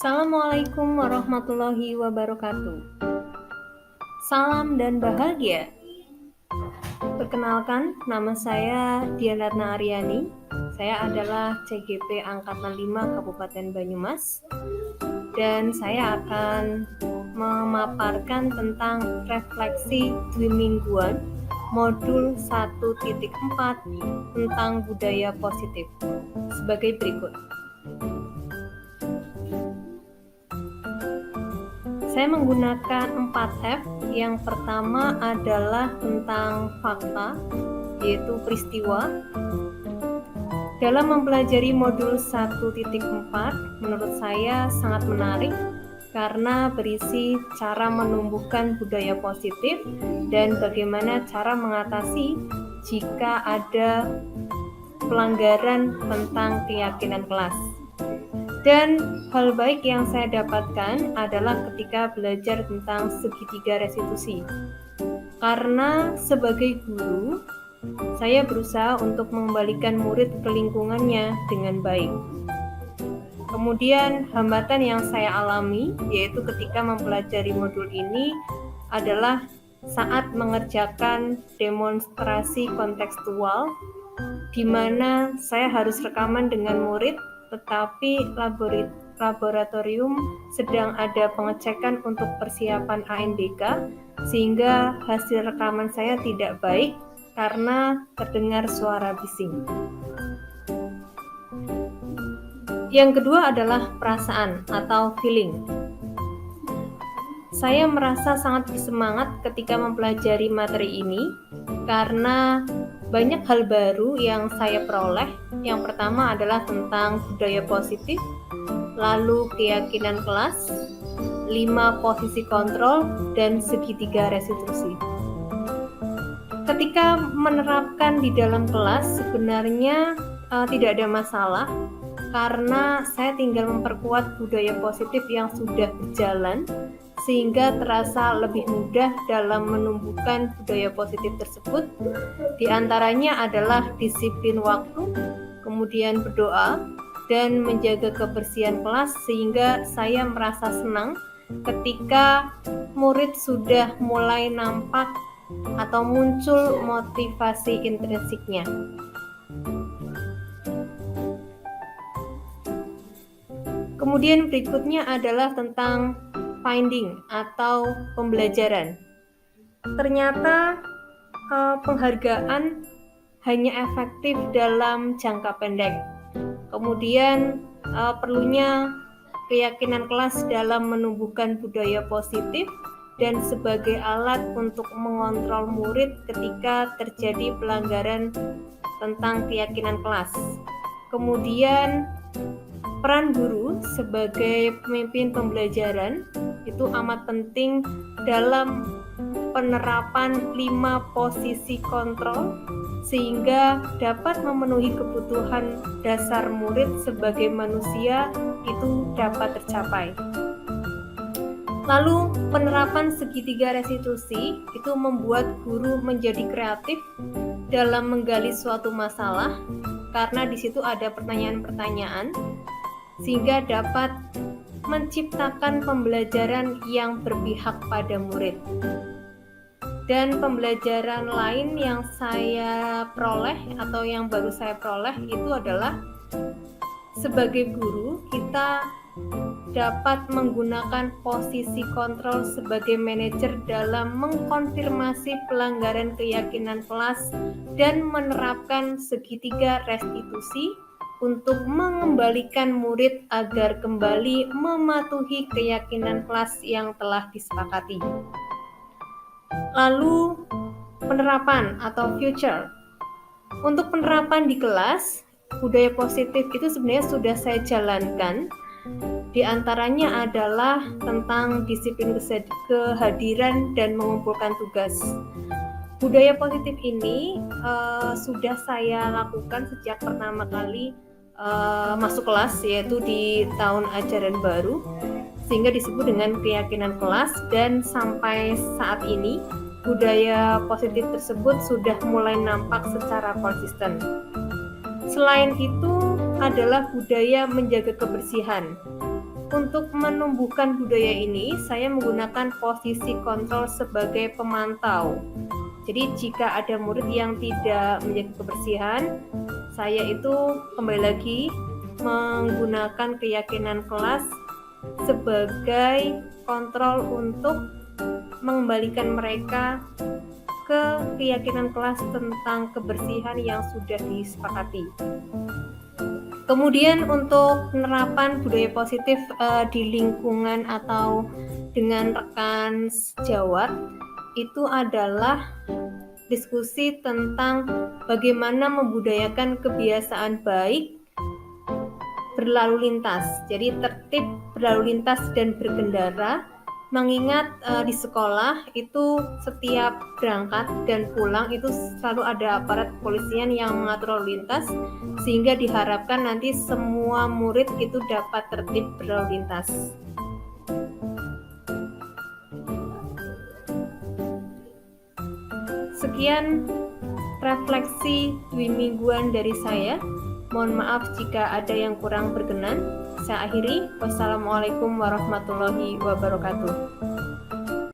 Assalamualaikum warahmatullahi wabarakatuh. Salam dan bahagia. Perkenalkan, nama saya Dian Ratna Aryani. Saya adalah CGP Angkatan 5 Kabupaten Banyumas. Dan saya akan memaparkan tentang refleksi mingguan modul 1.4 tentang budaya positif sebagai berikut. Saya menggunakan 4F. Yang pertama adalah tentang fakta, yaitu peristiwa. Dalam mempelajari modul 1.4, menurut saya sangat menarik karena berisi cara menumbuhkan budaya positif dan bagaimana cara mengatasi jika ada pelanggaran tentang keyakinan kelas. Dan hal baik yang saya dapatkan adalah ketika belajar tentang segitiga restitusi. Karena sebagai guru, saya berusaha untuk mengembalikan murid ke lingkungannya dengan baik. Kemudian hambatan yang saya alami, yaitu ketika mempelajari modul ini, adalah saat mengerjakan demonstrasi kontekstual, di mana saya harus rekaman dengan murid, tetapi laboratorium sedang ada pengecekan untuk persiapan ANBK, sehingga hasil rekaman saya tidak baik karena terdengar suara bising. Yang kedua adalah perasaan atau feeling. Saya merasa sangat bersemangat ketika mempelajari materi ini karena banyak hal baru yang saya peroleh. Yang pertama adalah tentang budaya positif, lalu keyakinan kelas, 5 posisi kontrol, dan segitiga restitusi. Ketika menerapkan di dalam kelas sebenarnya tidak ada masalah karena saya tinggal memperkuat budaya positif yang sudah berjalan sehingga terasa lebih mudah dalam menumbuhkan budaya positif tersebut. Di antaranya adalah disiplin waktu, kemudian berdoa, dan menjaga kebersihan kelas, sehingga saya merasa senang ketika murid sudah mulai nampak atau muncul motivasi intrinsiknya. Kemudian berikutnya adalah tentang finding atau pembelajaran. Ternyata penghargaan hanya efektif dalam jangka pendek. Kemudian perlunya keyakinan kelas dalam menumbuhkan budaya positif dan sebagai alat untuk mengontrol murid ketika terjadi pelanggaran tentang keyakinan kelas. Kemudian peran guru sebagai pemimpin pembelajaran itu amat penting dalam penerapan 5 posisi kontrol sehingga dapat memenuhi kebutuhan dasar murid sebagai manusia itu dapat tercapai. Lalu penerapan segitiga restitusi itu membuat guru menjadi kreatif dalam menggali suatu masalah karena di situ ada pertanyaan-pertanyaan sehingga dapat menciptakan pembelajaran yang berpihak pada murid. Dan pembelajaran lain yang saya peroleh atau yang baru saya peroleh itu adalah sebagai guru kita dapat menggunakan posisi kontrol sebagai manajer dalam mengkonfirmasi pelanggaran keyakinan kelas dan menerapkan segitiga restitusi untuk mengembalikan murid agar kembali mematuhi keyakinan kelas yang telah disepakati. Lalu penerapan atau future. Untuk penerapan di kelas, budaya positif itu sebenarnya sudah saya jalankan. Di antaranya adalah tentang disiplin kehadiran dan mengumpulkan tugas. Budaya positif ini sudah saya lakukan sejak pertama kali masuk kelas, yaitu di tahun ajaran baru, sehingga disebut dengan keyakinan kelas, dan sampai saat ini budaya positif tersebut sudah mulai nampak secara konsisten. Selain itu adalah budaya menjaga kebersihan. Untuk menumbuhkan budaya ini, saya menggunakan posisi kontrol sebagai pemantau. Jadi jika ada murid yang tidak menjaga kebersihan, saya itu kembali lagi menggunakan keyakinan kelas sebagai kontrol untuk mengembalikan mereka ke keyakinan kelas tentang kebersihan yang sudah disepakati. Kemudian untuk penerapan budaya positif di lingkungan atau dengan rekan sejawat itu adalah diskusi tentang bagaimana membudayakan kebiasaan baik berlalu lintas. Jadi tertib berlalu lintas dan berkendara, mengingat di sekolah itu setiap berangkat dan pulang itu selalu ada aparat kepolisian yang mengatur lalu lintas, sehingga diharapkan nanti semua murid itu dapat tertib berlalu lintas. Sekian refleksi 2 mingguan dari saya. Mohon maaf jika ada yang kurang berkenan. Saya akhiri. Wassalamualaikum warahmatullahi wabarakatuh.